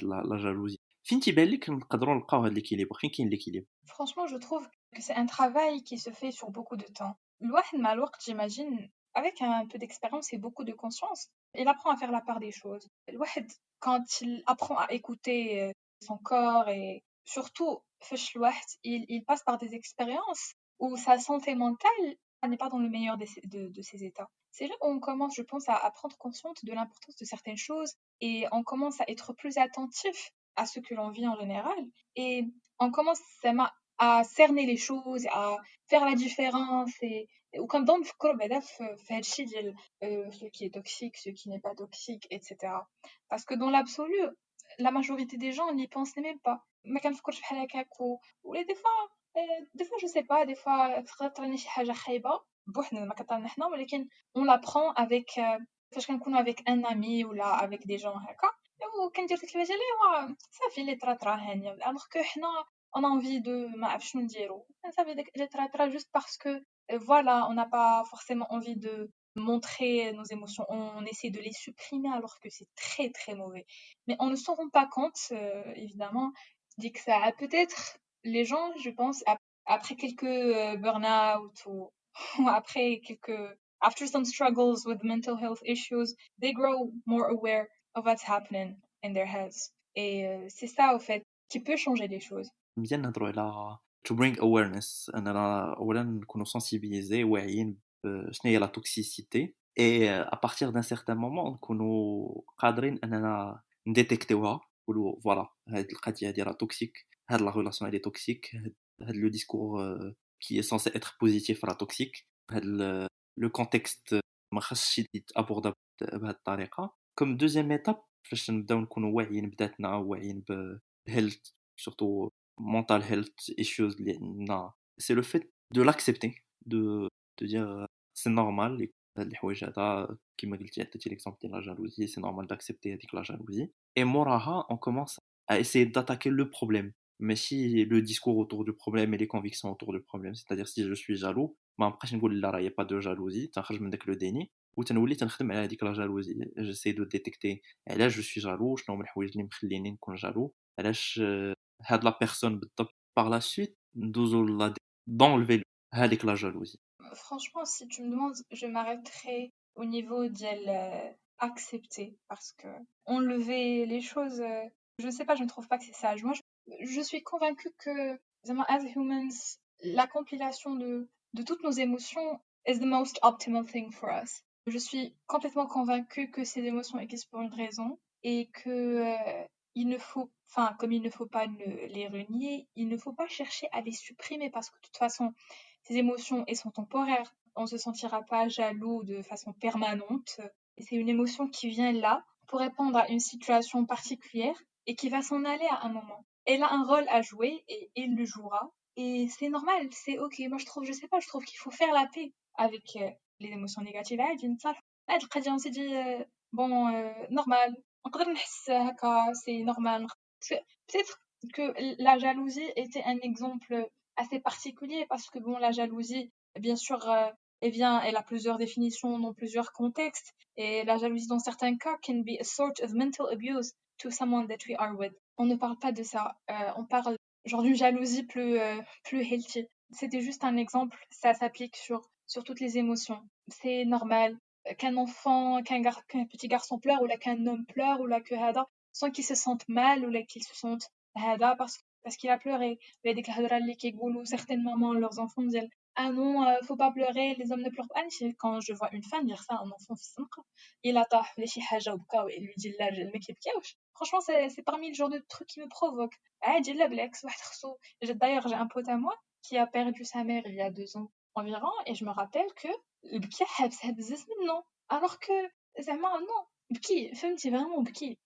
لا جالوزي. فين تيبان لك نقدروا نلقاو هاد ليكيليبر؟ فين كاين ليكيليبر؟ Franchement, je trouve que c'est un travail qui se fait sur beaucoup de temps. الواحد مع الوقت j'imagine avec un peu d'expérience et beaucoup de conscience, il apprend à faire la part des choses. الواحد quand il apprend à écouter son corps et surtout فاش الواحد il passe par des expériences où sa santé mentale n'est pas dans le meilleur de ses états. C'est là où on commence, je pense, à prendre conscience de l'importance de certaines choses et on commence à être plus attentif à ce que l'on vit en général et on commence à cerner les choses, à faire la différence ou comme dans ce qui est toxique, ce qui n'est pas toxique, etc. Parce que dans l'absolu, la majorité des gens n'y pensent même pas. ما كنفكرش بحال هكاك ولا des fois je sais pas des fois تطريني شي حاجه خايبه بوحدنا ما كطرنا حنا ولكن on l'apprend avec فاش كنكونوا avec un ami ولا avec des gens هكا وكندير ديك الحوايج اللي صافي اللي طرا هانيه alors que حنا on a envie de ما عرف شنو نديرو صافي داك اللي طرا juste parce que voilà, on n'a pas forcément envie de montrer nos émotions, on essaie de les supprimer alors que c'est très très mauvais. Mais on ne s'en rend pas compte, évidemment. Je dis que ça a peut-être les gens, je pense, après quelques burn-out ou, ou après quelques after some struggles with mental health issues, they grow more aware of what's happening in their heads. Et c'est ça, au fait, qui peut changer les choses. مزيان نهضروا على to bring awareness اننا اولا نكونوا sensibilisés واعيين بشنو هي لا توكسيسيتي اي à partir d'un certain moment نكونوا قادرين اننا نديتيكتيوها نقولوا فوالا هاد القضيه هادي راه توكسيك هاد لا ريلاسيون هادي توكسيك هاد لو ديسكور qui est censé être positif راه توكسيك هاد لو كونتكست ما خاصش يتابوردا بهاد الطريقه كوم دوزيام ايتاب فاش نبداو نكونوا واعيين بذاتنا واعيين بالهيلث surtout mental health issues c'est le fait de l'accepter de dire c'est normal هاد الحوايج هذا كيما قلتي عطيتي l'exemple ديال la jalousie c'est normal d'accepter هذيك la jalousie et moraha on commence à essayer d'attaquer le problème mais si le discours autour du problème et les convictions autour du problème c'est-à-dire si je suis jaloux ما نبقاش نقول لا راه y a pas de jalousie تنخرج من داك le déni وتنولي تنخدم على هذيك لا جالوزي j'essaie de détecter علاش جو سوي جالو شنو هما الحوايج اللي مخليني نكون جالو علاش هاد لا بيرسون بالضبط par la suite ندوزو d'enlever هذيك لا جالوزي. Franchement, si tu me demandes, je m'arrêterai au niveau d'elle accepter parce que enlever les choses, je sais pas, je ne trouve pas que c'est sage. Moi, je suis convaincue que, as humans, la compilation de toutes nos émotions is the most optimal thing for us. Je suis complètement convaincue que ces émotions existent pour une raison et que il ne faut, enfin, comme il ne faut pas les renier, il ne faut pas chercher à les supprimer parce que de toute façon, ces émotions, elles sont temporaires. On ne se sentira pas jaloux de façon permanente. Et c'est une émotion qui vient là pour répondre à une situation particulière et qui va s'en aller à un moment. Elle a un rôle à jouer et il le jouera. Et c'est normal, c'est ok. Moi, je trouve, je sais pas, je trouve qu'il faut faire la paix avec les émotions négatives. On s'est dit, bon, normal. C'est normal. Peut-être que la jalousie était un exemple assez particulier parce que bon, la jalousie, bien sûr, elle a plusieurs définitions dans plusieurs contextes et la jalousie dans certains cas can be a sort of mental abuse to someone that we are with. On ne parle pas de ça, on parle genre d'une jalousie plus healthy. C'était juste un exemple, ça s'applique sur toutes les émotions. C'est normal qu'un enfant, qu'un petit garçon pleure ou là qu'un homme pleure ou là que hada, sans qu'il se sente mal ou là qu'il se sente hada parce qu'il a pleuré. Il y a des الهضره اللي كيقولوا certaines mamans leurs enfants disent ah non faut pas pleurer les hommes ne pleurent pas. Quand je vois une femme dire ça à un enfant في الزنقه il طاح ولا شي حاجه وبكى et lui dit لا الرجال ما كيبكيوش. Franchement c'est parmi le genre de trucs qui me provoquent. عادي لا بالعكس واحد خصو. D'ailleurs j'ai un pote à moi qui a perdu sa mère il y a 2 ans environ et je me rappelle que البكي حابسها بزاف منه alors que زعما non بكي فهمتي vraiment بكي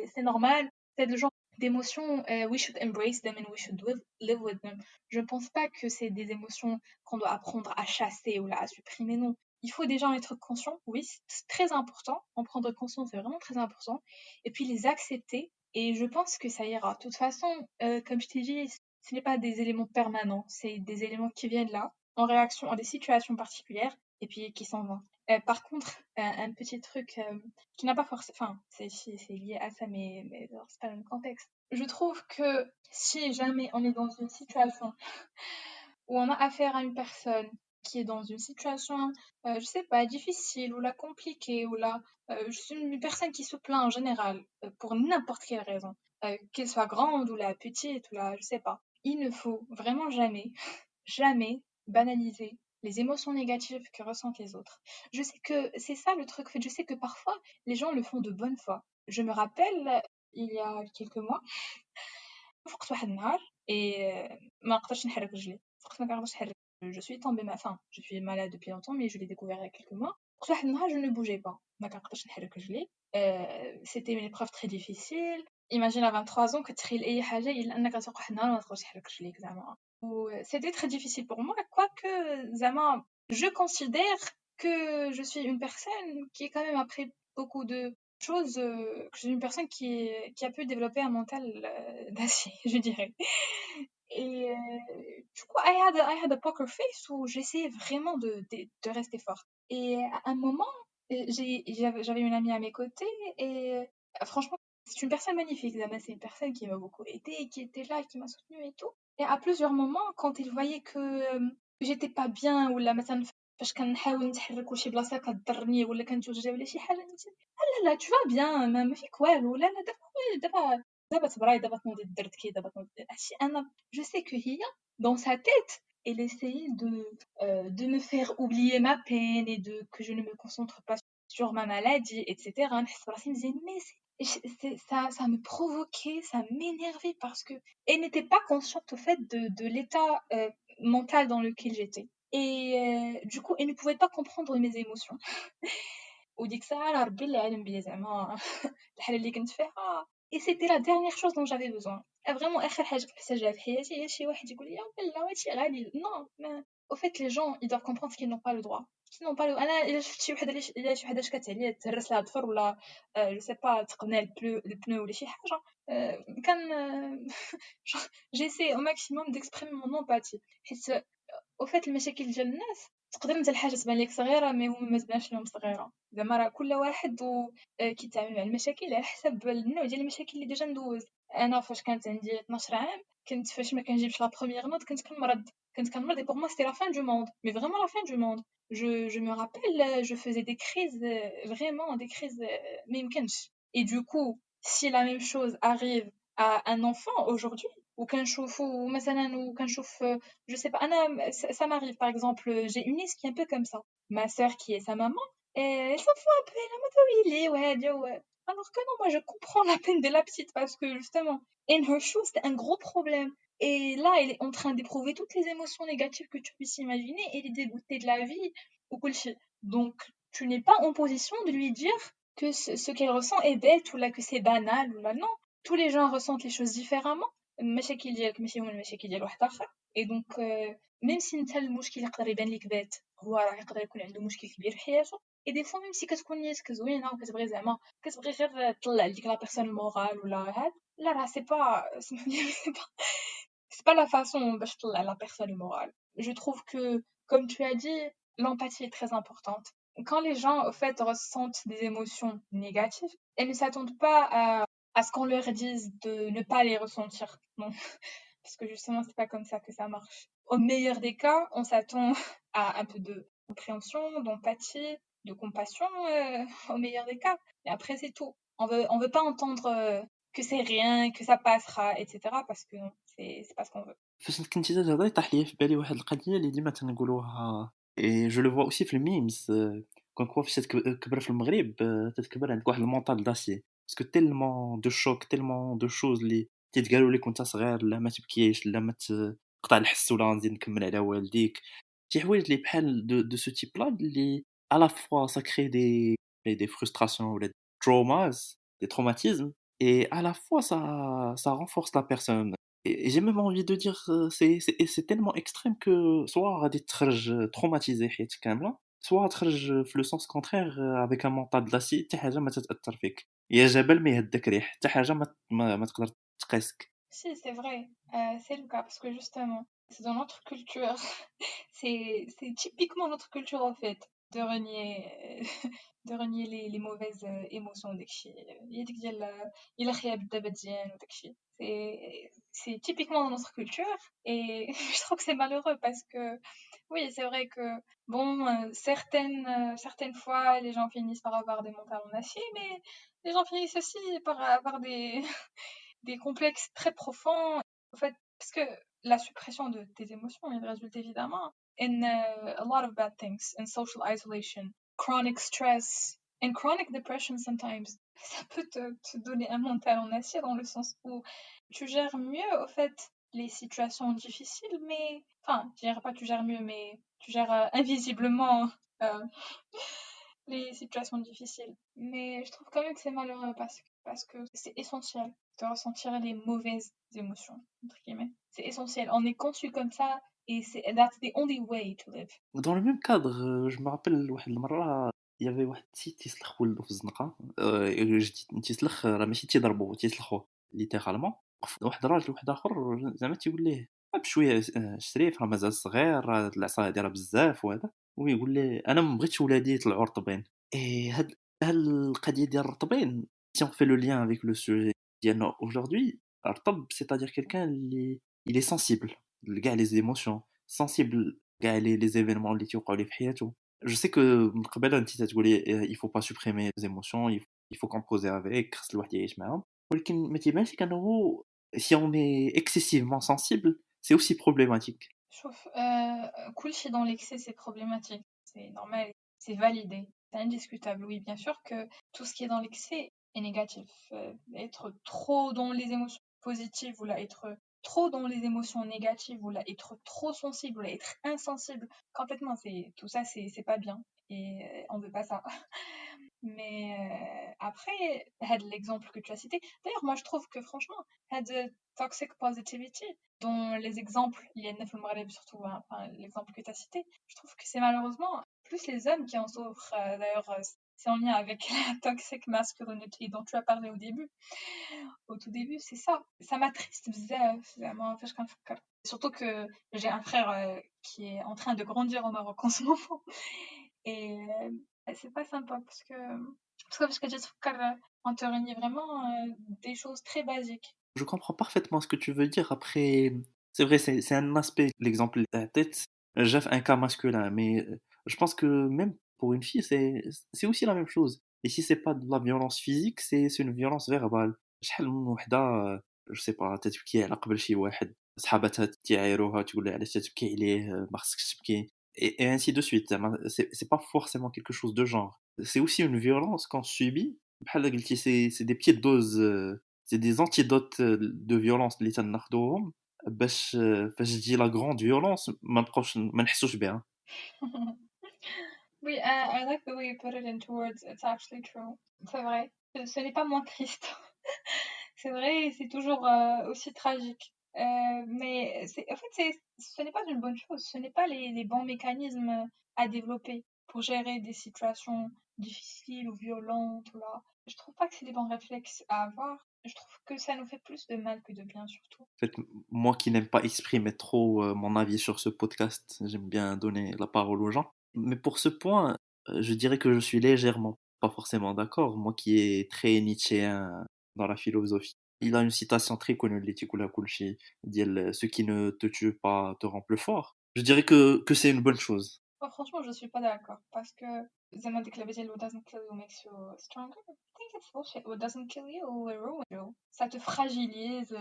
c'est normal c'est le genre d'émotions we should embrace them and we should live with them. Je ne pense pas que c'est des émotions qu'on doit apprendre à chasser ou là à supprimer, non. Il faut déjà en être conscient, oui, c'est très important. En prendre conscience, c'est vraiment très important. Et puis les accepter. Et je pense que ça ira. De toute façon, comme je t'ai dit, ce n'est pas des éléments permanents. C'est des éléments qui viennent là, en réaction à des situations particulières, et puis qui s'en vont. Par contre, un petit truc qui n'a pas forcément... Enfin, c'est lié à ça, mais c'est pas le même contexte. Je trouve que si jamais on est dans une situation où on a affaire à une personne qui est dans une situation, je sais pas, difficile ou là compliquée ou là, je suis une personne qui se plaint en général pour n'importe quelle raison, qu'elle soit grande ou là petite ou là, je sais pas. Il ne faut vraiment jamais banaliser les émotions négatives que ressentent les autres. Je sais que c'est ça le truc, je sais que parfois les gens le font de bonne foi. Je me rappelle, il y a quelques mois, فقت واحد النهار et ما قدرتش نحرك رجلي فقت ما كنقدرش نحرك je suis tombée je suis malade depuis longtemps mais je l'ai découvert il y a quelques mois فقت واحد النهار je ne bougeais pas ما كنقدرش نحرك رجلي c'était une épreuve très difficile imagine à 23 ans كتخيل اي حاجه الا انك غتوقع واحد النهار ما تقدرش تحرك رجليك زعما c'était très difficile pour moi quoique زعما je considère que je suis une personne qui est quand même après beaucoup de chose que je suis une personne qui a pu développer un mental d'acier, je dirais. Et du coup, I had a poker face où j'essayais vraiment de rester forte. Et à un moment, j'avais une amie à mes côtés et franchement, c'est une personne magnifique. Zama, c'est une personne qui m'a beaucoup aidée, qui était là, qui m'a soutenue et tout. Et à plusieurs moments, quand il voyait que j'étais pas bien ولا مثلا فاش كنحاول نتحرك وشي بلاصه كضرني ولا كنتوجع ولا شي حاجه لا tu vas bien ما فيك والو لا دابا تبراي دابا تنوضي درت كي دابا تنوضي هادشي انا je sais que هي dans sa tête elle essayait de me faire oublier ma peine et de que je ne me concentre pas sur ma maladie etc نحس براسي مزيان mais ça me provoquait ça m'énervait parce que elle n'était pas consciente au fait de l'état mental dans lequel j'étais et du coup elle ne pouvait pas comprendre mes émotions وديك الساعة راه ربي اللي عالم بيا زعما الحالة اللي كنت فيها et c'était la dernière chose dont j'avais besoin vraiment آخر حاجة كنت محتاجاها في حياتي هي شي واحد يقول لي لا هادشي غالي non mais au fait les gens ils doivent comprendre qu'ils n'ont pas le droit qu'ils n'ont pas le أنا إلا شفت شي وحدة إلا شي وحدة شكات عليا تهرس لها ضفر ولا je sais pas تقنع البنو ولا شي حاجة كان j'essaie au maximum d'exprimer mon empathie حيت au fait المشاكل ديال الناس تقدر انت الحاجه تبان لك صغيره مي هما ما تبانش لهم صغيره زعما راه كل واحد كيتعامل مع المشاكل على حسب النوع ديال المشاكل اللي ديجا ندوز انا فاش كانت عندي 12 عام كنت فاش ما كنجيبش لا بروميير نوت كنت كنمرض et pour moi c'était la fin du monde mais vraiment la fin du monde je me rappelle je faisais des crises vraiment des crises ما يمكنش et du coup si la même chose arrive à un enfant aujourd'hui وكنشوفو مثلا وكنشوف je sais pas ça m'arrive par exemple j'ai une nièce qui est un peu comme ça ma sœur qui est sa maman elle s'en fout un peu elle est en mode oui il est ouais alors que non moi je comprends la peine de la petite parce que justement in her shoes c'était un gros problème et là elle est en train d'éprouver toutes les émotions négatives que tu puisses imaginer elle est dégoûtée de la vie ou quoi donc tu n'es pas en position de lui dire que ce qu'elle ressent est bête ou là que c'est banal ou là non tous les gens ressentent les choses différemment المشاكل ديالك ماشي هما المشاكل ديال واحد اخر اي دونك ميم سي نتا المشكل يقدر يبان لك بات هو راه يقدر يكون عنده مشكل كبير في حياته اي دي فوا ميم سي كتكون نيتك زوينه وكتبغي زعما كتبغي غير تطلع لديك لا بيرسون المورال ولا هاد لا راه سي با لا فاصون باش تطلع لا بيرسون المورال je trouve que comme tu as dit l'empathie est très importante quand les gens au fait ressentent des émotions négatives elles ne s'attendent pas à ce qu'on leur dise de ne pas les ressentir. Non. Parce que justement, c'est pas comme ça que ça marche. Au meilleur des cas, on s'attend à un peu de compréhension, d'empathie, de compassion, au meilleur des cas. Et après, c'est tout. On veut pas entendre que c'est rien, que ça passera, etc. Parce que non, c'est pas ce qu'on veut. فاش كنتي تهضري طاح ليا في بالي واحد القضيه اللي ديما تنقولوها اي جو لو فوا اوسي في الميمز كون كوا فاش تكبر في المغرب تتكبر عندك واحد المونطال داسي باسكو تيلمون دو شوك تيلمون دو شوز اللي تيتقالوا لك وانت صغير لا ما تبكيش لا ما تقطع الحس ولا نزيد نكمل على والديك شي حوايج اللي بحال دو سو تيب لا اللي على فوا سا كري دي فرستراسيون ولا تروماز دي traumatismes et à la fois ça renforce la personne. Et j'ai même envie de dire, c'est tellement extrême que soit غادي تخرج traumatisé حياتك كاملة، soit تخرج في le sens contraire avec un mental d'acier حتى حاجة ما تتأثر فيك، يا جبل ما يهدك ريح، حتى حاجة ما تقدر تقيسك. Si, c'est vrai, c'est le cas, parce que justement, c'est dans notre culture, c'est typiquement notre culture en fait, de renier, de renier les mauvaises émotions داكشي يديك ديال إلا خيا بدا مزيان وداكشي c'est typiquement dans notre culture et je trouve que c'est malheureux parce que oui c'est vrai que bon certaines fois les gens finissent par avoir des mentales en acier mais les gens finissent aussi par avoir des complexes très profonds. En fait, parce que la suppression de tes émotions, elle résulte évidemment in a lot of bad things, in social isolation, chronic stress, and chronic depression sometimes. Ça peut te donner un mental en acier dans le sens où tu gères mieux, au fait, les situations difficiles, mais, enfin, je dirais pas tu gères mieux, mais tu gères invisiblement euh, les situations difficiles. Mais je trouve quand même que c'est malheureux parce que c'est essentiel de ressentir les mauvaises émotions, entre guillemets. C'est essentiel. On est conçu comme ça et that's the only way to live. Dans le même cadre, je me rappelle واحد المرة il y avait واحد السيد تيسلخ ولدو في الزنقة تيسلخ راه ماشي تيضربو تيسلخوه ليترالمون واحد الراجل واحد آخر زعما تيقول ليه بشويه شريه راه مازال صغير، راه العصا هادي راه بزاف وهذا، ويقول لي انا ما بغيتش ولادي يطلعوا رطبين. اي هاد القضيه ديال الرطبين، si on fait le lien avec le sujet ديالنا aujourd'hui، رطب c'est-à-dire quelqu'un اللي il est sensible لكاع les émotions، sensible كاع les événements اللي تيوقعوا ليه في حياته. Je sais que من قبل انت تقولي il faut pas supprimer les émotions، il faut composer avec، خص الواحد يعيش معاهم، ولكن ما تيبانش لك انه si on est excessivement sensible c'est aussi problématique. شوف كلشي dans l'excès c'est problématique, c'est normal, c'est validé, c'est indiscutable. Oui, bien sûr que tout ce qui est dans l'excès est négatif. Être trop dans les émotions positives ou là être trop dans les émotions négatives ou là être trop sensible ou là être insensible complètement, tout ça c'est pas bien et on veut pas ça. Mais après, l'exemple que tu as cité, d'ailleurs moi je trouve que franchement, toxic positivity, dont les exemples, il y en a في المغرب surtout, hein, enfin, l'exemple que tu as cité, je trouve que c'est malheureusement plus les hommes qui en souffrent. D'ailleurs, c'est en lien avec la toxic masculinity dont tu as parlé au début. Au tout début, c'est ça. Ça m'attriste بزاف زعما فاش كنفكر. Surtout que j'ai un frère qui est en train de grandir au Maroc en ce moment. Et c'est pas sympa parce que je تفكر on te réunit vraiment des choses très basiques. Je comprends parfaitement ce que tu veux dire. Après, c'est vrai, c'est un aspect, l'exemple de la tête. J'ai un cas masculin, mais je pense que même pour une fille, c'est aussi la même chose. Et si c'est pas de la violence physique, c'est une violence verbale. شحال من وحدة je sais pas تتبكي على قبل شي واحد، صحاباتها تيعايروها تقول لها علاش تتبكي عليه، ما خصكش تبكي، et ainsi de suite. زعما c'est pas forcément quelque chose de genre. C'est aussi une violence qu'on subit. بحال قلتي c'est des petites doses c'est des antidotes de violence اللي تناخذوهم باش فاش تجي لا grande violence ما نحسوش بها. Oui, I like the way you put it into words. It's actually true. C'est vrai. Ce n'est pas moins triste. C'est vrai, c'est toujours aussi tragique. Mais en fait, ce n'est pas une bonne chose. Ce n'est pas les bons mécanismes à développer pour gérer des situations difficiles ou violentes. Ou là. Je trouve pas que c'est les bons réflexes à avoir. Je trouve que ça nous fait plus de mal que de bien, surtout. En fait, moi qui n'aime pas exprimer trop mon avis sur ce podcast, j'aime bien donner la parole aux gens. Mais pour ce point, je dirais que je suis légèrement pas forcément d'accord. Moi qui est très nietzschéen dans la philosophie. Il a une citation très connue de Tikula Kulchi, dit ce qui ne te tue pas te rend plus fort. Je dirais que c'est une bonne chose. Moi, franchement, je suis pas d'accord parce que زعما ديك اللعبة ديال what doesn't kill you makes you stronger. I think it's bullshit. What doesn't kill you will ruin you. Ça te fragilise,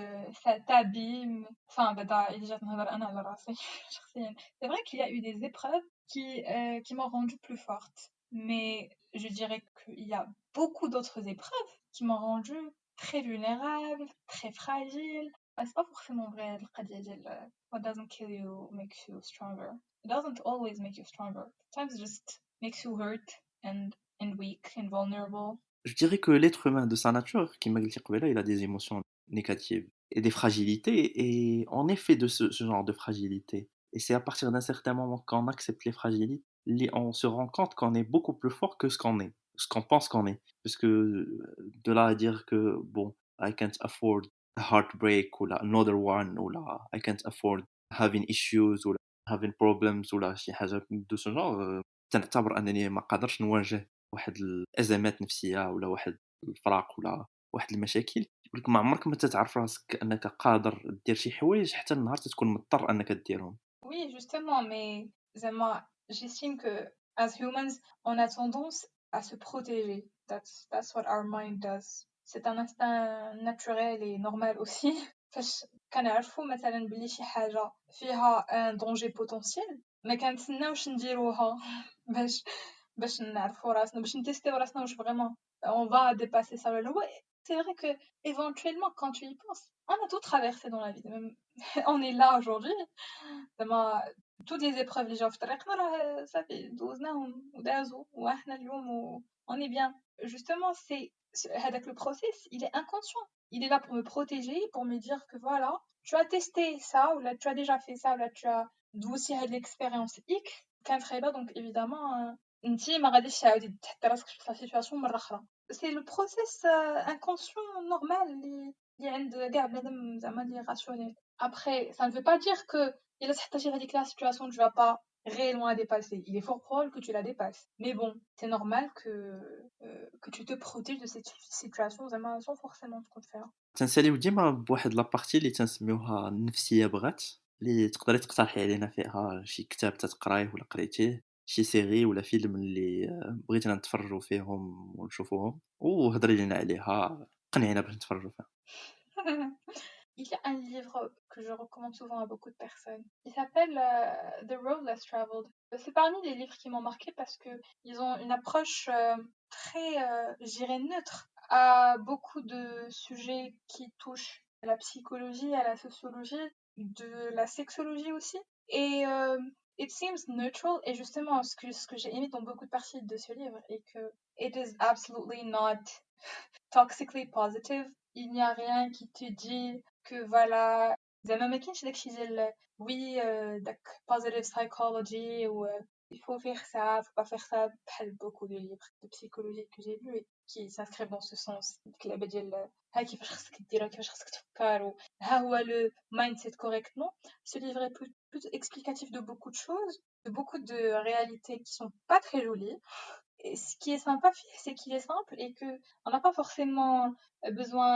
ça t'abîme. Enfin, إلا جات نهضر أنا على راسي شخصيا. C'est vrai qu'il y a eu des épreuves qui m'ont rendue plus forte. Mais je dirais qu'il y a beaucoup d'autres épreuves qui m'ont rendue très vulnérable, très fragile. C'est pas forcément vrai القضية ديال what doesn't kill you makes you stronger. It doesn't always make you stronger. Sometimes it just makes you hurt and weak and vulnerable. Je dirais que l'être humain de sa nature, qui m'a dit là, il a des émotions négatives et des fragilités, et en effet de ce genre de fragilité. Et c'est à partir d'un certain moment qu'on accepte les fragilités, on se rend compte qu'on est beaucoup plus fort que ce qu'on est, ce qu'on pense qu'on est. Parce que de là à dire que, bon, I can't afford a heartbreak, ou là, another one, ou là, I can't afford having issues, ou là, having problems, ou là, شي حاجة de ce genre، تنعتبر أنني ما قادرش نواجه واحد الأزمات نفسية ولا واحد الفراق ولا واحد المشاكل، ولكن ما عمرك ما تتعرف راسك أنك قادر دير شي حوايج حتى النهار تتكون مضطر أنك ديرهم. Oui, justement, mais Zama, j'estime que as humans, on a tendance à se protéger. That's what our mind does. C'est un instinct naturel et normal aussi. فاش كنعرفوا مثلا بلي شي حاجة فيها ان danger potentiel ما كنتسناوش نديروها باش نعرفوا راسنا باش نتيستيو راسنا واش فريمون on va dépasser ça ولا لا. C'est vrai que éventuellement quand tu y penses, on a tout traversé dans la vie. Même on est là aujourd'hui. زعما toutes les épreuves اللي جاو في طريقنا راه صافي دوزناهم ودازوا وحنا اليوم on est bien. Justement, هذاك le process, il est inconscient. Il est là pour me protéger, pour me dire que voilà, tu as testé ça, ou là tu as déjà fait ça, ou là tu as دوزتي هاد l'expérience X كانت خايبة, donc évidemment انتي ما غاديش تعاودي تحطي راسك في la situation مرة أخرى. C'est le process inconscient normal اللي عند كاع بنادم زعما اللي rationnel. Après, ça ne veut pas dire que il a تحطيتي هذيك la situation tu vas pas réellement la dépasser. Il est fort probable que tu la dépasses. Mais bon, c'est normal que tu te protèges de cette situation زعما sans forcément تكون فيها. تنساليو ديما بواحد لابارتي اللي تنسميوها النفسية بغات، اللي تقدري تقترحي علينا فيها شي كتاب تتقرايه ولا قريتيه، شي série ولا فيلم اللي بغيتينا نتفرجوا فيهم ونشوفوهم، وهضري لينا عليها، قنعينا باش نتفرجوا فيها. Il y a un livre que je recommande souvent à beaucoup de personnes. Il s'appelle The Road Less Traveled. C'est parmi les livres qui m'ont marqué parce que ils ont une approche très, je dirais neutre à beaucoup de sujets qui touchent à la psychologie, à la sociologie, de la sexologie aussi. Et it seems neutral. Et justement, ce que j'ai aimé dans beaucoup de parties de ce livre est que it is absolutely not toxically positive. Il n'y a rien qui te dit que voilà زعما ما كاينش داكشي ديال oui داك positive psychology ou il faut faire ça faut pas faire ça بحال beaucoup de livres de psychologie que j'ai lus et qui s'inscrivent dans ce sens ديك اللعبه ديال ها كيفاش خصك دير كيفاش خصك تفكر ها هو le mindset correct. Non, ce livre est plus explicatif de beaucoup de choses, de beaucoup de réalités qui sont pas très jolies. Et ce qui est sympa, c'est qu'il est simple et que on n'a pas forcément besoin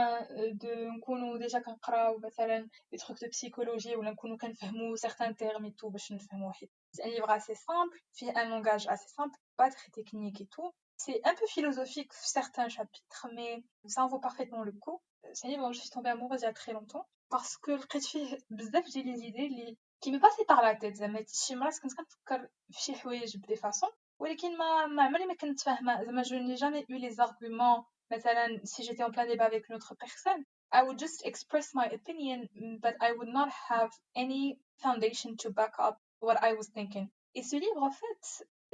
de نكونوا déjà كنقراو مثلا des trucs de psychologie ou نكونوا كنفهموا certains termes et tout باش نفهموا حيت c'est un livre assez simple, fait un langage assez simple, pas très technique et tout. C'est un peu philosophique certains chapitres, mais ça en vaut parfaitement le coup. C'est un livre dont je suis tombée amoureuse il y a très longtemps parce que لقيت فيه بزاف ديال les idées اللي qui me passaient par la tête. زعما شي مرات كنت كنفكر في شي حوايج بدي فاصون ولكن ما عمري ما كنت فاهمة زعما je n'ai jamais eu les arguments مثلا si j'étais en plein débat avec une autre personne I would just express my opinion but I would not have any foundation to back up what I was thinking. Et ce livre en fait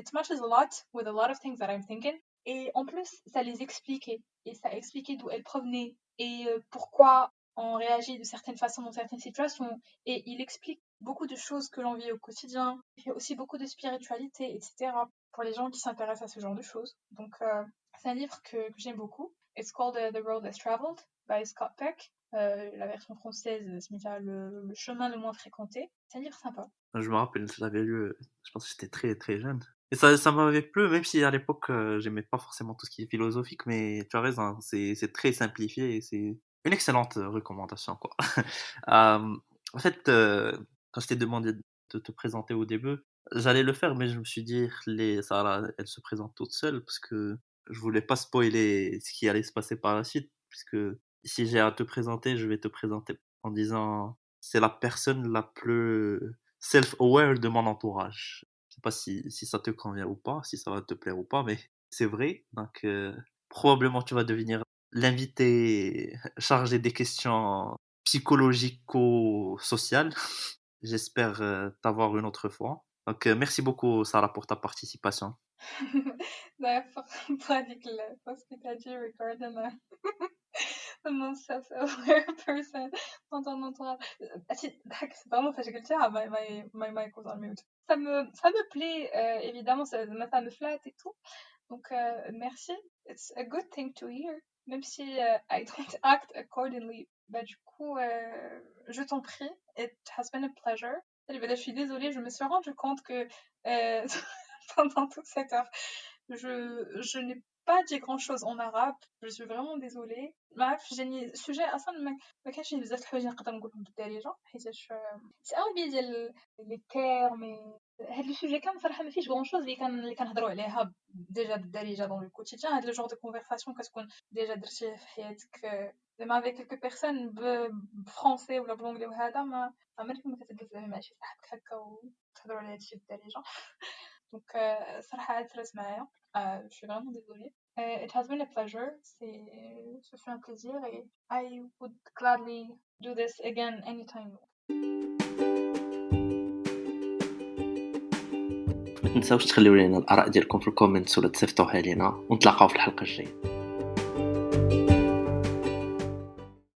it matches a lot with a lot of things that I'm thinking et en plus ça les expliquait et ça expliquait d'où elles provenaient et pourquoi on réagit de certaines façons dans certaines situations et il explique beaucoup de choses que l'on vit au quotidien. Il y a aussi beaucoup de spiritualité, etc. pour les gens qui s'intéressent à ce genre de choses. Donc, c'est un livre que j'aime beaucoup. It's called The Road Less Traveled by Scott Peck. La version française, c'est le chemin le moins fréquenté. C'est un livre sympa. Je me rappelle, je l'avais lu, je pense que j'étais très très jeune. Et ça m'avait plu, même si à l'époque j'aimais pas forcément tout ce qui est philosophique, mais tu as raison, c'est très simplifié et c'est une excellente recommandation, quoi. En fait, quand je t'ai demandé de te présenter au début, j'allais le faire, mais je me suis dit, Sarah, elle se présente toute seule parce que je voulais pas spoiler ce qui allait se passer par la suite, puisque si j'ai à te présenter, je vais te présenter en disant c'est la personne la plus self-aware de mon entourage. Je sais pas si ça te convient ou pas, si ça va te plaire ou pas, mais c'est vrai. Donc, probablement tu vas devenir l'invité chargé des questions psychologico-sociales. J'espère t'avoir une autre fois. Donc, merci beaucoup, Sarah, pour ta participation. D'ailleurs, pour هذيك البوست que dit regarding the most self-aware person dans ton entourage. ضحكت vraiment فاش قلتيها my mic was on mute. Ça me plaît, évidemment, ça me flatte et tout. Donc, merci. It's a good thing to hear. Même si I don't act accordingly. Bah, du coup, je t'en prie. It has been a pleasure. Je suis désolée, je me suis rendu compte que pendant toute cette heure, je n'ai pas dit grand chose en arabe. Je suis vraiment désolée. ما عرفتش جاني sujet اصلا ما كانش فيه بزاف الحوايج نقدر نقولهم بالدارجه حيتاش سي ان بي ديال لي تيرم هاد لو سوجي كان صراحه ما فيش غون شوز اللي كنهضروا عليها ديجا بالدارجه دون لو كوتيديان. هاد لو جور دو كونفرساسيون كتكون ديجا درتيه في حياتك زعما avec quelques personnes بفرونسي ولا بلونغلي وهذا ما عمرك ما كتجلس زعما مع شي صاحبك هكا وتهضروا على هادشي بالدارجه. دونك صراحه عثرت معايا. Je suis vraiment désolée. It has been a pleasure. Ce fut un plaisir et I would gladly do this again anytime. ما تنساوش تخليو لنا الآراء ديالكم في الكومنتس ولا تصيفطوها لينا ونتلاقاو في الحلقة الجاية.